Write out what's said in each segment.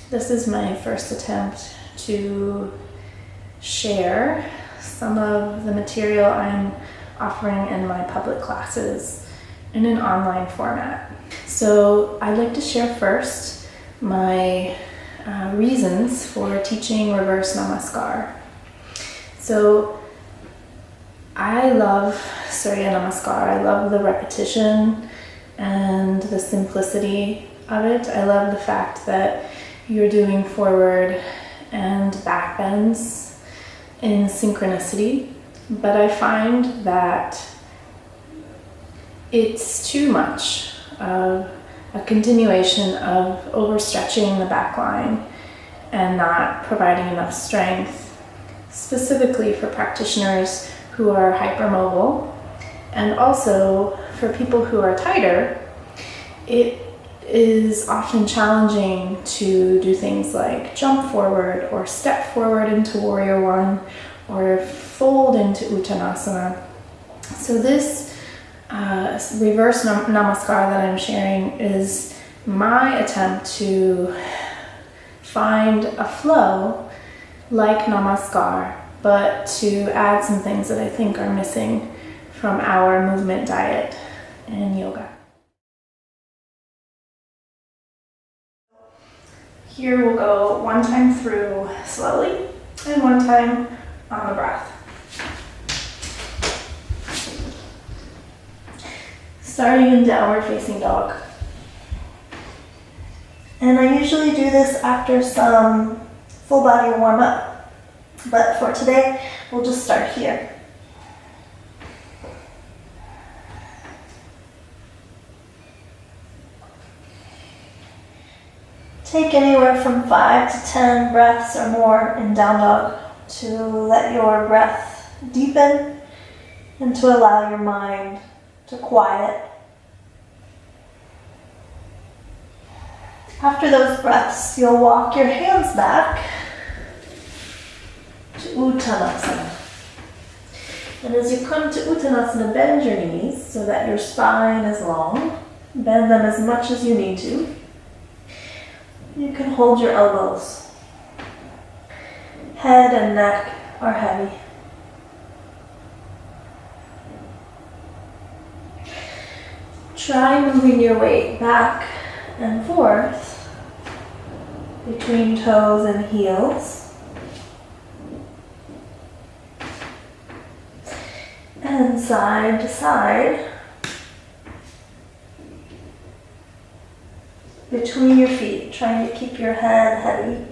This is my first attempt to share some of the material I'm offering in my public classes in an online format. So I'd like to share first my reasons for teaching reverse namaskar. So I love surya namaskar. I love the repetition and the simplicity of it. I love the fact that you're doing forward and back bends in synchronicity, but I find that it's too much of a continuation of overstretching the back line and not providing enough strength, specifically for practitioners who are hypermobile, and also for people who are tighter. It is often challenging to do things like jump forward or step forward into warrior one or fold into uttanasana. So this reverse namaskar that I'm sharing is my attempt to find a flow like namaskar, but to add some things that I think are missing from our movement diet in yoga. Here we'll go one time through slowly and one time on the breath. Starting in downward facing dog. And I usually do this after some full body warm up, but for today we'll just start here. Take anywhere from 5 to 10 breaths or more in down dog to let your breath deepen and to allow your mind to quiet. After those breaths, you'll walk your hands back to uttanasana. And as you come to uttanasana, bend your knees so that your spine is long. Bend them as much as you need to. You can hold your elbows. Head and neck are heavy. Try moving your weight back and forth between toes and heels. And side to side between your feet, trying to keep your head heavy.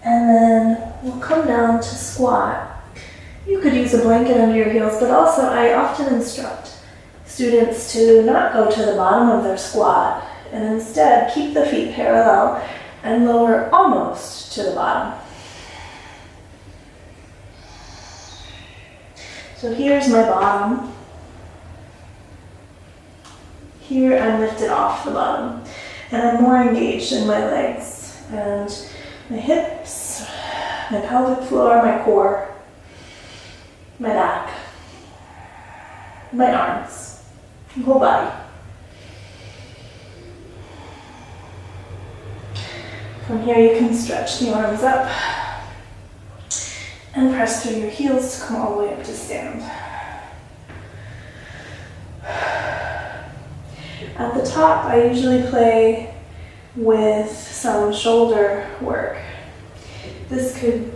And then we'll come down to squat. You could use a blanket under your heels, but also I often instruct students to not go to the bottom of their squat and instead keep the feet parallel and lower almost to the bottom. So here's my bottom. Here I'm lifted off the bottom and I'm more engaged in my legs and my hips, my pelvic floor, my core, my back, my arms, my whole body. From here you can stretch the arms up and press through your heels to come all the way up to stand. At the top I usually play with some shoulder work. This could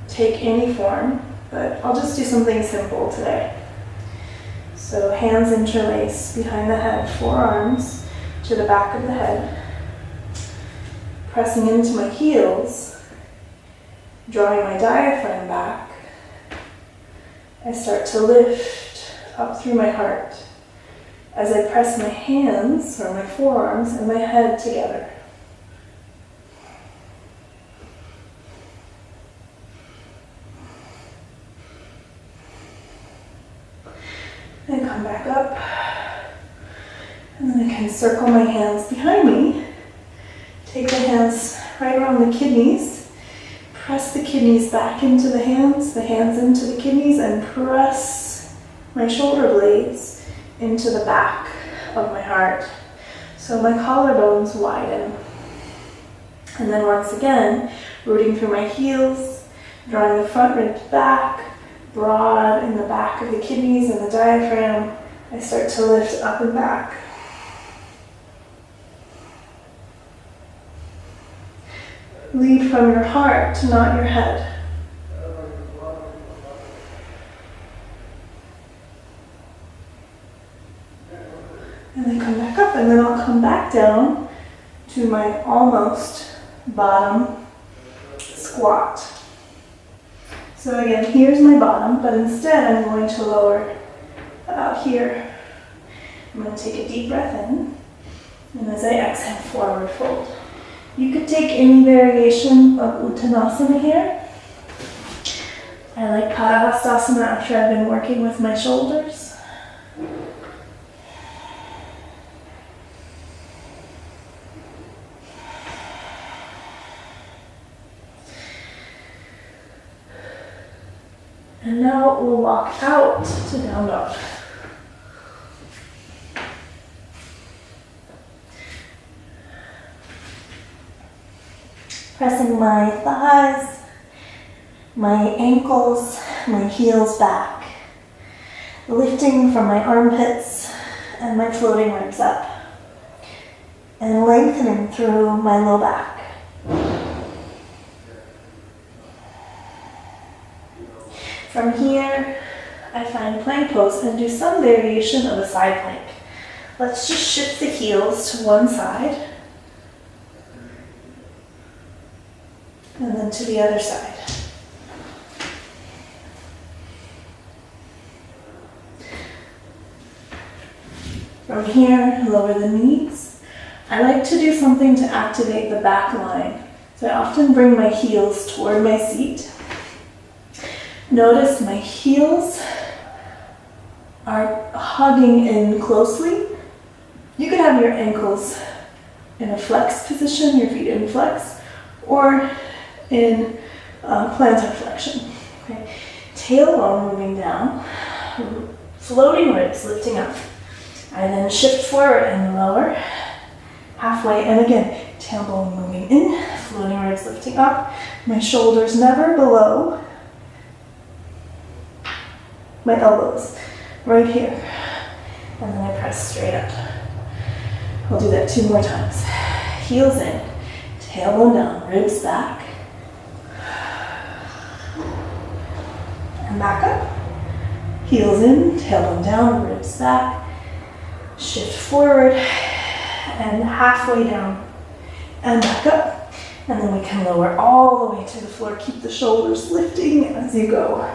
take any form, but I'll just do something simple today. So hands interlace behind the head, forearms to the back of the head. Pressing into my heels, drawing my diaphragm back, I start to lift up through my heart as I press my hands or my forearms and my head together. And come back up, and then I can circle my hands behind me. Take the hands right around the kidneys, Press the kidneys back into the hands into the kidneys, and press my shoulder blades into the back of my heart. So my collarbones widen. And then once again, rooting through my heels, drawing the front ribs back, broad in the back of the kidneys and the diaphragm. I start to lift up and back. Lead from your heart, not your head. And then come back up, and then I'll come back down to my almost bottom squat. So again, here's my bottom, but instead I'm going to lower about here. I'm going to take a deep breath in, and as I exhale, forward fold. You could take any variation of Uttanasana here. I like Padahastasana after I've been working with my shoulders. And now we'll walk out to down dog. Pressing my thighs, my ankles, my heels back. Lifting from my armpits and my floating ribs up. And lengthening through my low back. From here, I find plank pose and do some variation of a side plank. Let's just shift the heels to one side and then to the other side. From here, lower the knees. I like to do something to activate the back line. So I often bring my heels toward my seat. Notice my heels are hugging in closely. You could have your ankles in a flex position, your feet in flex, or in plantar flexion. Okay. Tailbone moving down, floating ribs lifting up. I then shift forward and lower, halfway, and again, tailbone moving in, floating ribs lifting up, my shoulders never below my elbows, right here. And then I press straight up. I'll do that 2 more times. Heels in, tailbone down, ribs back. And back up. Heels in, tailbone down, ribs back. Shift forward and halfway down and back up. And then we can lower all the way to the floor. Keep the shoulders lifting as you go.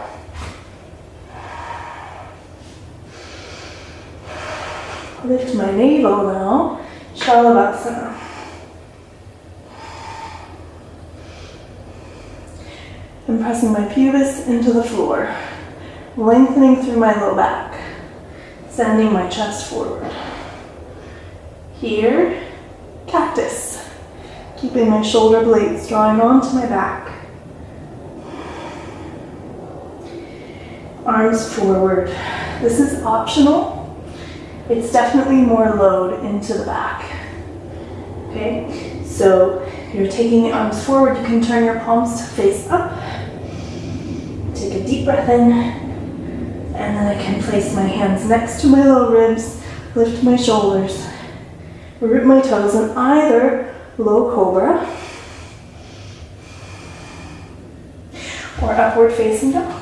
Lift my navel now, Shalabhasana. I'm pressing my pubis into the floor, lengthening through my low back, sending my chest forward. Here, cactus, keeping my shoulder blades drawing onto my back. Arms forward. This is optional. It's definitely more load into the back. Okay, so if you're taking the arms forward, you can turn your palms to face up. Take a deep breath in, and then I can place my hands next to my low ribs, lift my shoulders, root my toes in either low cobra or upward facing dog.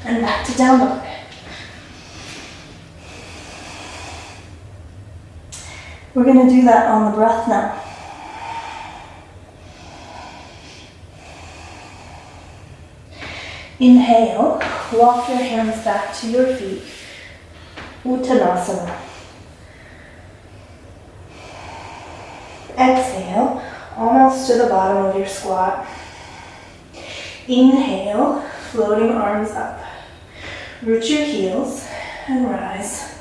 And back to down dog. We're going to do that on the breath now. Inhale, walk your hands back to your feet. Uttanasana. Exhale, almost to the bottom of your squat. Inhale, floating arms up. Root your heels and rise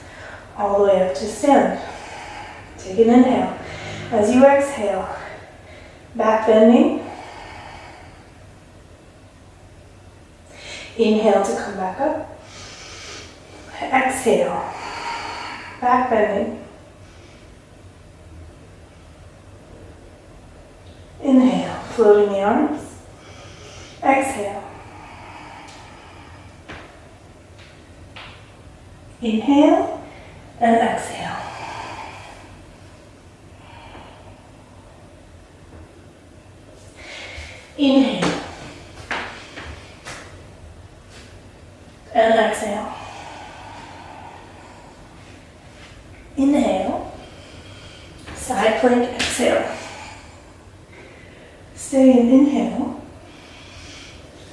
all the way up to stand. Take an inhale. As you exhale, back bending. Inhale to come back up. Exhale, back bending. Inhale, floating the arms. Exhale. Inhale and exhale. Inhale and exhale. Inhale, side plank, exhale. Stay in inhale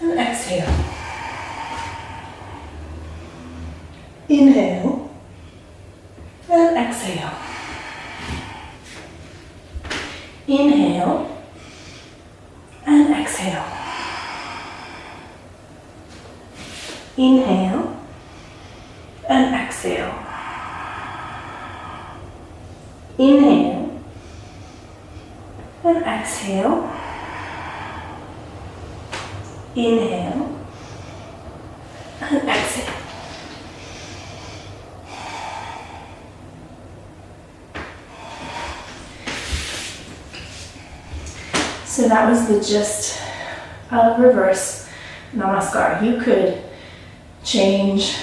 and exhale. Inhale and exhale. Inhale and exhale. Inhale and exhale. Inhale and exhale. Inhale and exhale. So that was the gist of reverse namaskar. You could change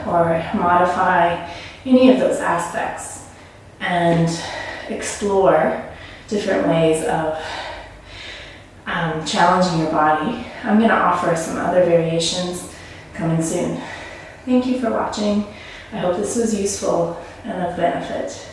or modify any of those aspects and explore different ways of challenging your body. I'm going to offer some other variations coming soon. Thank you for watching. I hope this was useful and of benefit.